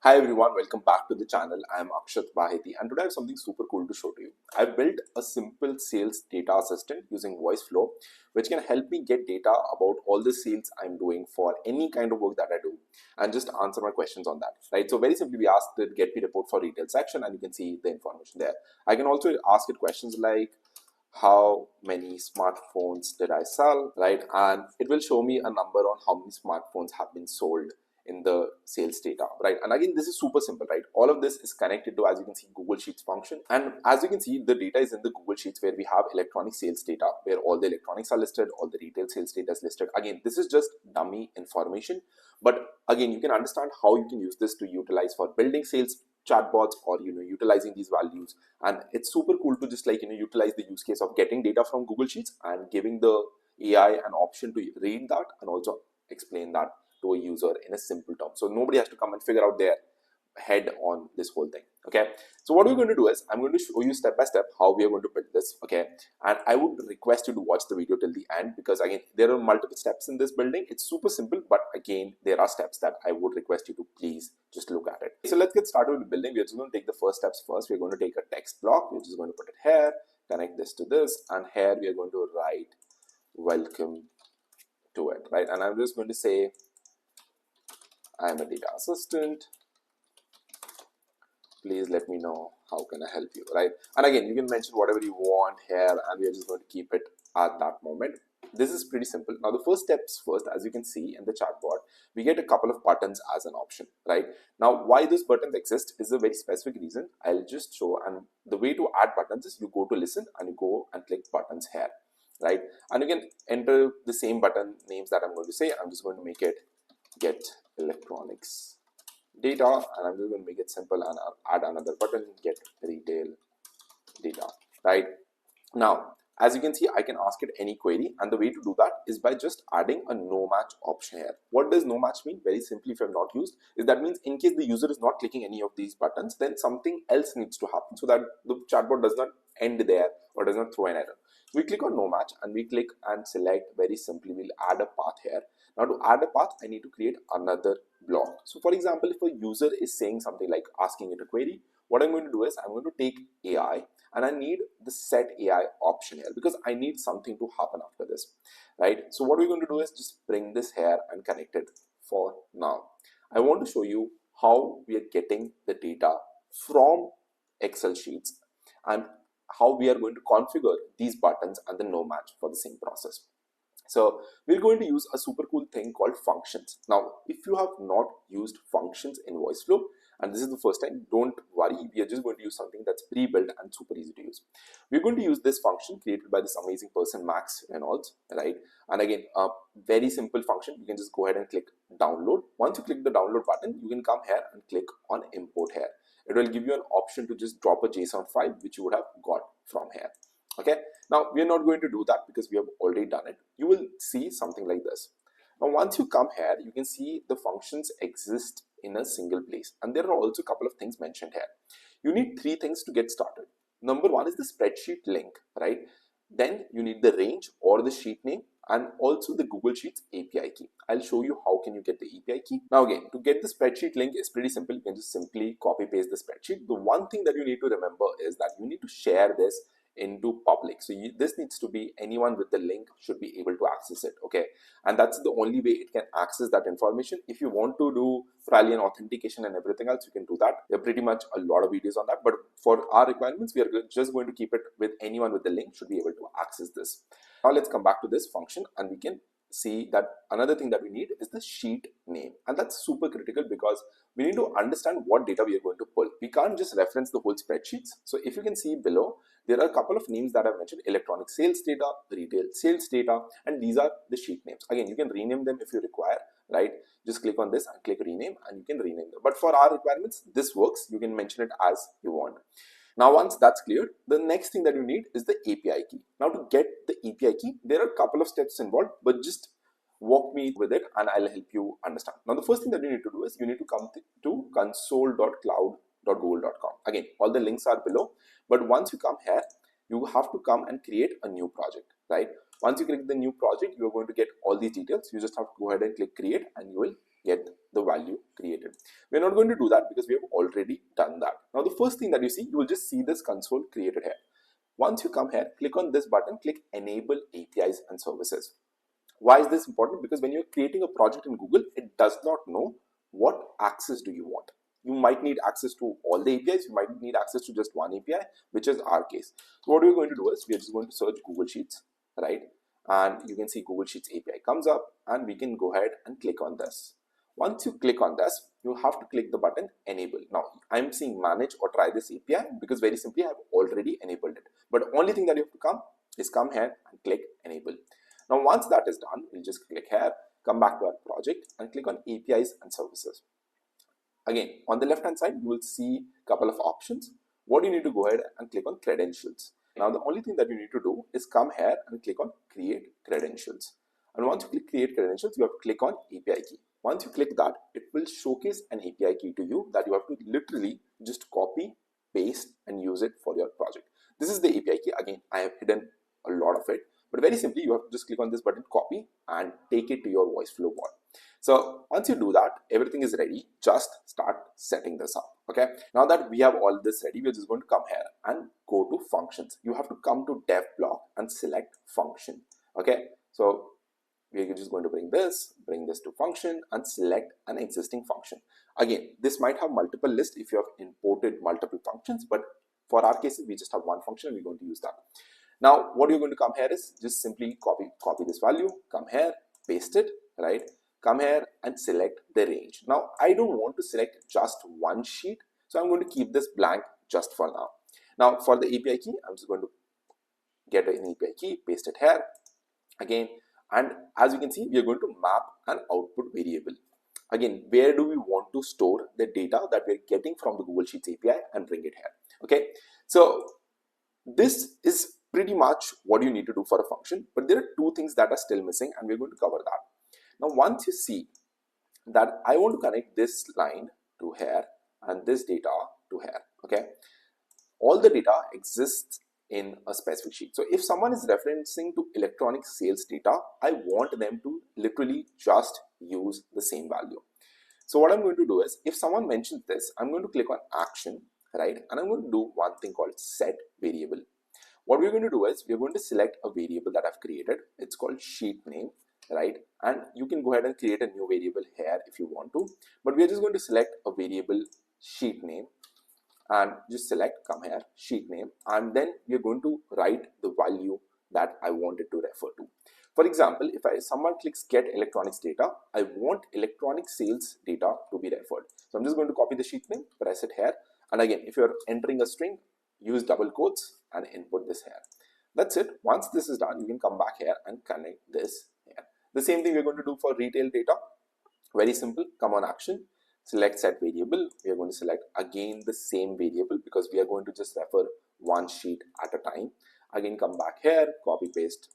Hi everyone, welcome back to the channel. I am Akshat Bahety and today I have something super cool to show to you. I've built a simple sales data assistant using Voiceflow which can help me get data about all the sales I'm doing for any kind of work that I do and just answer my questions on that, right? So very simply we asked it get me report for retail section and you can see the information there. I can also ask it questions like how many smartphones did I sell, right? And it will show me a number on how many smartphones have been sold in the sales data, right? And again, this is super simple, right? All of this is connected to, as you can see, Google Sheets function. And as you can see, the data is in the Google Sheets where we have electronic sales data, where all the electronics are listed, all the retail sales data is listed. Again, this is just dummy information, but again, you can understand how you can use this to utilize for building sales chatbots or utilizing these values. And it's super cool to just utilize the use case of getting data from Google Sheets and giving the AI an option to read that and also explain that to a user in a simple term, so nobody has to come and figure out their head on this whole thing. Okay, so what we're going to do is I'm going to show you step by step how we are going to build this. Okay, and I would request you to watch the video till the end because again there are multiple steps in this building. It's super simple, but again there are steps that I would request you to please just look at it. So let's get started with building. We're just going to take the first steps first. We're going to take a text block. We're just going to put it here, connect this to this, and here we are going to write welcome to it, right? And I'm just going to say I'm a data assistant. Please let me know how can I help you, right? And again, you can mention whatever you want here and we are just going to keep it at that moment. This is pretty simple. Now the first steps first, as you can see in the chatbot, we get a couple of buttons as an option, right? Now why those buttons exist is a very specific reason. I'll just show, and the way to add buttons is you go to listen and you go and click buttons here, right? And you can enter the same button names that I'm going to say. I'm just going to make it get electronics data, and I'm just going to make it simple and I'll add another button, get retail data, right? Now as you can see, I can ask it any query, and the way to do that is by just adding a no match option here. What does no match mean? Very simply, if you have not used, is that means in case the user is not clicking any of these buttons, then something else needs to happen so that the chatbot does not end there or does not throw an error. We click on no match and we click and select. Very simply, we'll add a path here. Now to add a path, I need to create another block. So for example, if a user is saying something like asking it a query, what I'm going to do is I'm going to take AI and I need the set AI option here because I need something to happen after this, right? So what we're going to do is just bring this here and connect it for now. I want to show you how we are getting the data from Excel sheets and how we are going to configure these buttons and the no match for the same process. So we're going to use a super cool thing called functions. Now, if you have not used functions in Voiceflow, and this is the first time, don't worry, we are just going to use something that's pre-built and super easy to use. We're going to use this function created by this amazing person, Max Reynolds, right? And again, a very simple function. You can just go ahead and click download. Once you click the download button, you can come here and click on import here. It will give you an option to just drop a JSON file, which you would have got from here. Okay, now we are not going to do that because we have already done it. You will see something like this. Now once you come here, you can see the functions exist in a single place, and there are also a couple of things mentioned here. You need three things to get started. Number one is the spreadsheet link, right? Then you need the range or the sheet name and also the Google Sheets API key. I'll show you how can you get the API key. Now again, to get the spreadsheet link is pretty simple. You can just simply copy paste the spreadsheet. The one thing that you need to remember is that you need to share this into public. So this needs to be anyone with the link should be able to access it. Okay, and that's the only way it can access that information. If you want to do probably an authentication and everything else, you can do that. There are pretty much a lot of videos on that, but for our requirements, we are just going to keep it with anyone with the link should be able to access this. Now let's come back to this function and we can see that another thing that we need is the sheet name, and that's super critical because we need to understand what data we are going to pull. We can't just reference the whole spreadsheets. So if you can see below, there are a couple of names that I've mentioned: electronic sales data, retail sales data, and these are the sheet names. Again, you can rename them if you require, right? Just click on this and click rename and you can rename them. But for our requirements, this works. You can mention it as you want. Now, once that's cleared, the next thing that you need is the API key. Now, to get the API key, there are a couple of steps involved, but just walk me with it and I'll help you understand. Now, the first thing that you need to do is you need to come to console.cloud.google.com. Again, all the links are below, but once you come here, you have to come and create a new project, right? Once you click the new project, you're going to get all these details. You just have to go ahead and click create and you will get the value created. We're not going to do that because we have already done that. Now the first thing that you see, you will just see this console created here. Once you come here, click on this button, click enable APIs and services. Why is this important? Because when you're creating a project in Google, it does not know what access do you want. You might need access to all the APIs, you might need access to just one API, which is our case. So what we're going to do is, we're just going to search Google Sheets, right? And you can see Google Sheets API comes up, and we can go ahead and click on this. Once you click on this, you have to click the button enable. Now I'm saying manage or try this API because very simply I have already enabled it. But only thing that you have to come here and click enable. Now once that is done, we'll just click here, come back to our project and click on APIs and services. Again, on the left hand side, you will see a couple of options. What you need to go ahead and click on credentials. Now the only thing that you need to do is come here and click on create credentials. And once you click create credentials, you have to click on API key. Once you click that, it will showcase an API key to you that you have to literally just copy, paste and use it for your project. This is the API key. Again, I have hidden a lot of it, but very simply you have to just click on this button, copy and take it to your Voiceflow bot. So once you do that, everything is ready. Just start setting this up. Okay. Now that we have all this ready, we're just going to come here and go to functions. You have to come to dev block and select function. Okay. So we're just going to bring this to function and select an existing function. Again, this might have multiple lists if you have imported multiple functions, but for our cases, we just have one function and we're going to use that. Now, what you're going to come here is just simply copy this value, come here, paste it, right? Come here and select the range. Now, I don't want to select just one sheet, so I'm going to keep this blank just for now. Now, for the API key, I'm just going to get an API key, paste it here again, and as you can see, we are going to map an output variable. Again, where do we want to store the data that we're getting from the Google Sheets API and bring it here? Okay, so this is pretty much what you need to do for a function, but there are two things that are still missing and we're going to cover that. Now, once you see that I want to connect this line to here and this data to here, okay, all the data exists in a specific sheet. So if someone is referencing to electronic sales data, I want them to literally just use the same value. So what I'm going to do is, if someone mentions this, I'm going to click on action, right? And I'm going to do one thing called set variable. What we're going to do is, we're going to select a variable that I've created. It's called sheet name, right? And you can go ahead and create a new variable here if you want to, but we're just going to select a variable sheet name and just select, come here, sheet name, and then we're going to write the value that I want it to refer to. For example, if someone clicks get electronics data, I want electronic sales data to be referred. So I'm just going to copy the sheet name, press it here, and again, if you're entering a string, use double quotes and input this here. That's it. Once this is done, you can come back here and connect this here. The same thing we're going to do for retail data. Very simple. Come on action, select set variable. We are going to select again the same variable because we are going to just refer one sheet at a time. Again, come back here, copy paste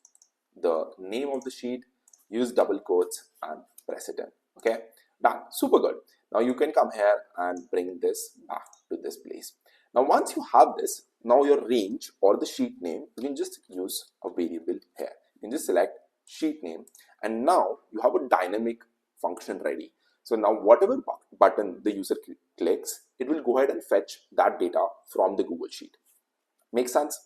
the name of the sheet, use double quotes and press it in. Okay, done. Super good. Now you can come here and bring this back to this place. Now once you have this, now your range or the sheet name, you can just use a variable here. You can just select sheet name, and now you have a dynamic function ready. So now whatever button the user clicks, it will go ahead and fetch that data from the Google Sheet. Make sense,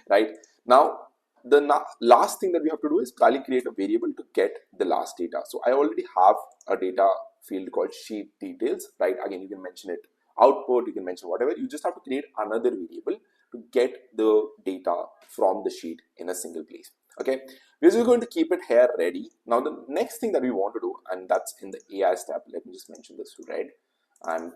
right? Now the last thing that we have to do is probably create a variable to get the last data. So I already have a data field called sheet details, right? Again, you can mention it output, you can mention whatever. You just have to create another variable to get the data from the sheet in a single place. Okay, we're just going to keep it here ready. Now the next thing that we want to do, and that's in the AI step, let me just mention this to red and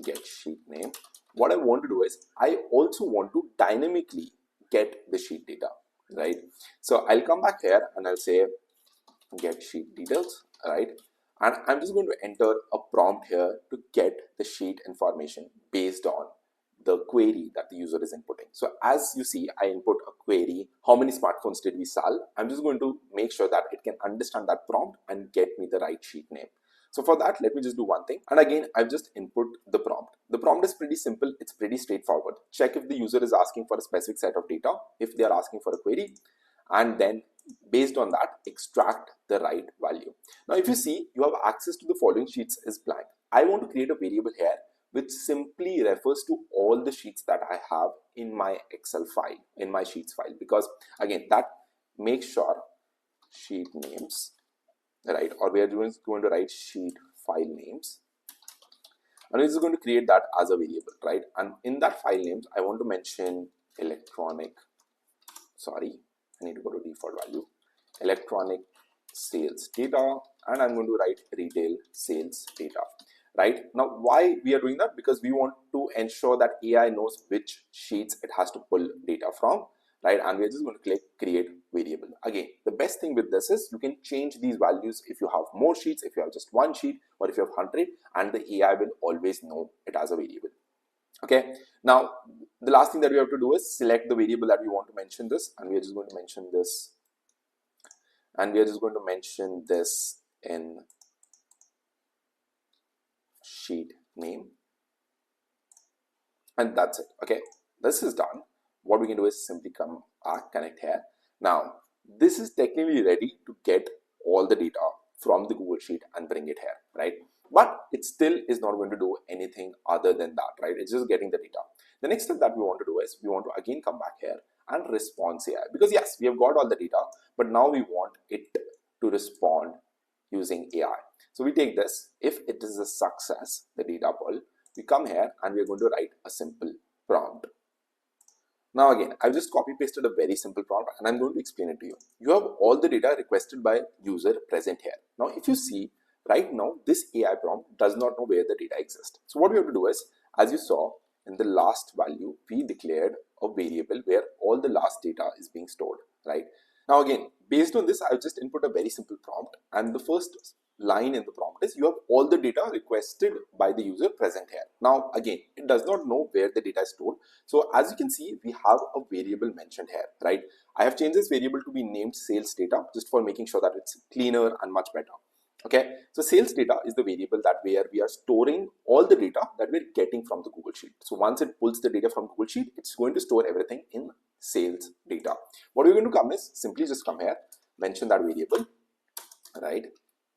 get sheet name. What I want to do is, I also want to dynamically get the sheet data, right? So I'll come back here and I'll say get sheet details, right? And I'm just going to enter a prompt here to get the sheet information based on the query that the user is inputting. So as you see, I input a query, how many smartphones did we sell? I'm just going to make sure that it can understand that prompt and get me the right sheet name. So for that, let me just do one thing. And again, I've just input the prompt. The prompt is pretty simple. It's pretty straightforward. Check if the user is asking for a specific set of data, if they are asking for a query, and then based on that, extract the right value. Now, if you see, you have access to the following sheets is blank. I want to create a variable here which simply refers to all the sheets that I have in my Excel file, in my sheets file, because again, that makes sure sheet names, right? Or we are going to write sheet file names, and it's going to create that as a variable, right? And in that file names, I want to mention electronic, sorry, I need to go to default value, electronic sales data, and I'm going to write retail sales data. Right now, why we are doing that? Because we want to ensure that AI knows which sheets it has to pull data from, right? And we're just going to click create variable. Again, the best thing with this is you can change these values if you have more sheets, if you have just one sheet, or if you have 100, and the AI will always know it as a variable. Okay, now the last thing that we have to do is select the variable that we want to mention this, and we are just going to mention this, and we are just going to mention this in sheet name, and that's it. Okay, this is done. What we can do is simply come connect here. Now this is technically ready to get all the data from the Google Sheet and bring it here, right? But it still is not going to do anything other than that, right? It's just getting the data. The next step that we want to do is we want to again come back here and response AI, because yes, we have got all the data, but now we want it to respond using AI. So we take this, if it is a success, the data pull, we come here and we're going to write a simple prompt. Now again, I've just copy pasted a very simple prompt and I'm going to explain it to you. You have all the data requested by user present here. Now if you see, right now this AI prompt does not know where the data exists. So what we have to do is, as you saw in the last value, we declared a variable where all the last data is being stored, right? Now again, based on this, I've just input a very simple prompt, and the first line in the prompt is you have all the data requested by the user present here. Now again, it does not know where the data is stored. So as you can see, we have a variable mentioned here, right? I have changed this variable to be named sales data just for making sure that it's cleaner and much better. Okay, so sales data is the variable that where we are storing all the data that we're getting from the Google Sheet. So once it pulls the data from Google Sheet, it's going to store everything in sales data. What we're going to come is simply just come here, mention that variable, right?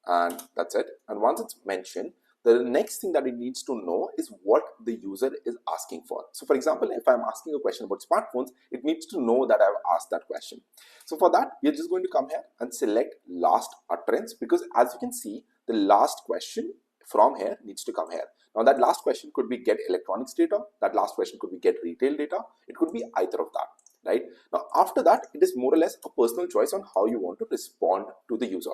And that's it. And once it's mentioned, the next thing that it needs to know is what the user is asking for. So for example, if I'm asking a question about smartphones, it needs to know that I've asked that question. So for that, we're just going to come here and select last utterance, because as you can see, the last question from here needs to come here. Now that last question could be get electronics data, that last question could be get retail data, it could be either of that. Right? Now after that, it is more or less a personal choice on how you want to respond to the user.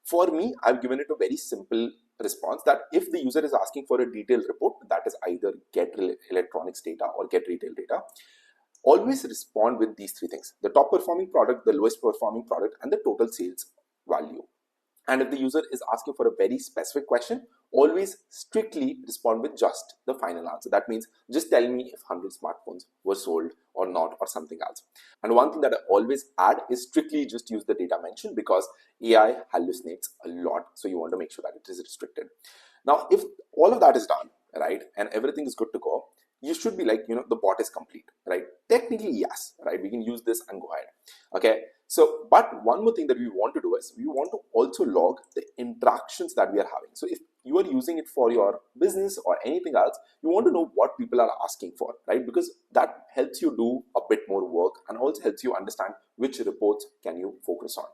For me, I've given it a very simple response that if the user is asking for a detailed report, that is either get electronics data or get retail data, always respond with these three things: the top performing product, the lowest performing product, and the total sales value. And if the user is asking for a very specific question, always strictly respond with just the final answer. That means just tell me if 100 smartphones were sold or not, or something else. And one thing that I always add is strictly just use the data mentioned, because AI hallucinates a lot. So you want to make sure that it is restricted. Now, if all of that is done, right, and everything is good to go, you should be like, the bot is complete, right? Technically, yes, right? We can use this and go ahead. Okay. So, but one more thing that we want to do is we want to also log the interactions that we are having. So if you are using it for your business or anything else, you want to know what people are asking for, right? Because that helps you do a bit more work and also helps you understand which reports can you focus on.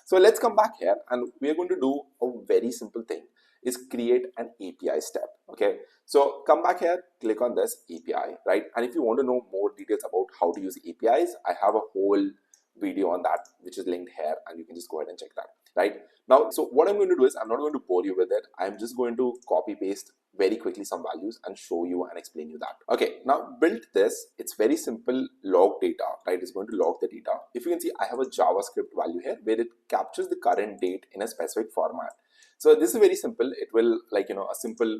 So let's come back here and we are going to do a very simple thing, is create an API step. Okay, so come back here, click on this API, right? And if you want to know more details about how to use APIs, I have a whole video on that which is linked here, and you can just go ahead and check that. Right now, so what I'm going to do is I'm not going to bore you with it. I'm just going to copy paste very quickly some values and show you and explain you that. Okay, now build this. It's very simple. Log data, right? It's going to log the data. If you can see, I have a JavaScript value here where it captures the current date in a specific format. So this is very simple. It will like a simple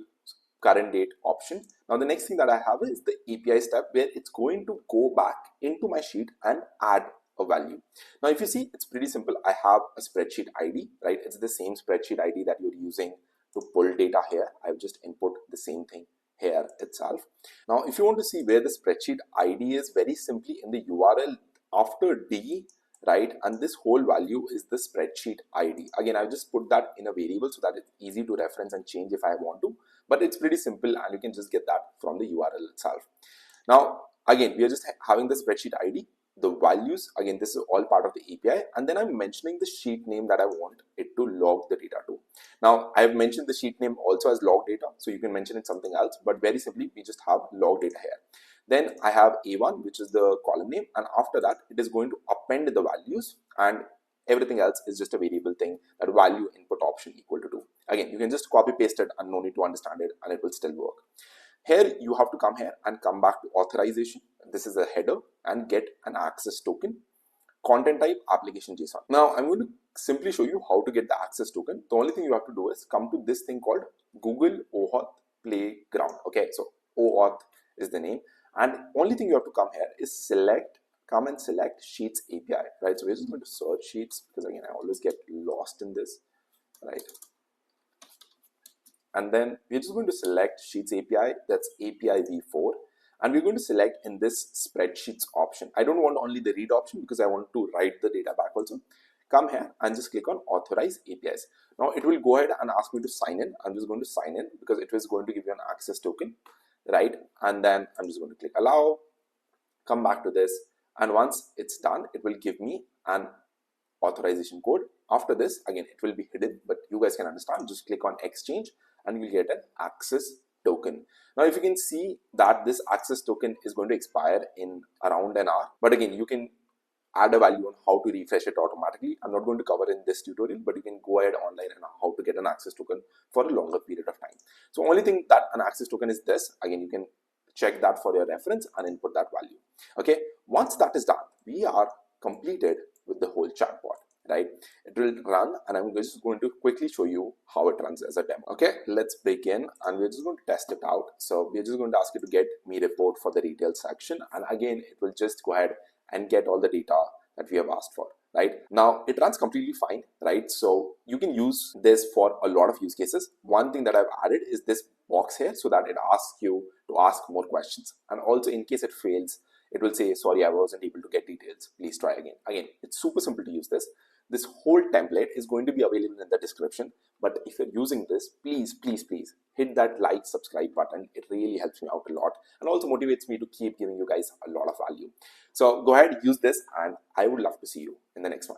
current date option. Now the next thing that I have is the API step where it's going to go back into my sheet and add a value. Now if you see, it's pretty simple. I have a spreadsheet ID, right? It's the same spreadsheet ID that you're using to pull data here. I've just input the same thing here itself. Now if you want to see where the spreadsheet ID is, very simply in the URL after D, right? And this whole value is the spreadsheet ID. Again, I've just put that in a variable so that it's easy to reference and change if I want to, but it's pretty simple and you can just get that from the URL itself. Now, again, we are just having the spreadsheet ID, the values, again, this is all part of the API, and then I'm mentioning the sheet name that I want it to log the data to. Now, I have mentioned the sheet name also as log data, so you can mention it something else, but very simply, we just have log data here. Then I have A1, which is the column name, and after that, it is going to append the values, and everything else is just a variable thing, that value input option equal to 2. Again, you can just copy paste it and no need to understand it, and it will still work. Here, you have to come here and come back to authorization. This is a header and get an access token. Content type application JSON. Now, I'm going to simply show you how to get the access token. The only thing you have to do is come to this thing called Google OAuth Playground. Okay, so OAuth is the name. And only thing you have to come here is come and select Sheets API, right? So we're just going to search Sheets because again, I always get lost in this, right? And then we're just going to select Sheets API, that's API v4, and we're going to select in this spreadsheets option. I don't want only the read option because I want to write the data back also. Come here and just click on authorize APIs. Now it will go ahead and ask me to sign in. I'm just going to sign in because it was going to give you an access token, right? And then I'm just going to click allow, come back to this, and once it's done, it will give me an authorization code. After this, again, it will be hidden, but you guys can understand. Just click on exchange and you'll get an access token. Now, if you can see that this access token is going to expire in around an hour, but again, you can add a value on how to refresh it automatically. I'm not going to cover in this tutorial, but you can go ahead online and how to get an access token for a longer period of time. So only thing that an access token is this. Again, you can check that for your reference and input that value. Okay, once that is done, we are completed with the whole chatbot, right? It will run and I'm just going to quickly show you how it runs as a demo. Okay, let's begin and we're just going to test it out. So we're just going to ask you to get me report for the retail section, and again, it will just go ahead and get all the data that we have asked for, right? Now it runs completely fine, right? So you can use this for a lot of use cases. One thing that I've added is this box here so that it asks you to ask more questions, and also in case it fails, it will say, sorry, I wasn't able to get details, please try again. Again, it's super simple to use this. This whole template is going to be available in the description, but if you're using this, please hit that like, subscribe button. It really helps me out a lot and also motivates me to keep giving you guys a lot of value. So go ahead, use this, and I would love to see you in the next one.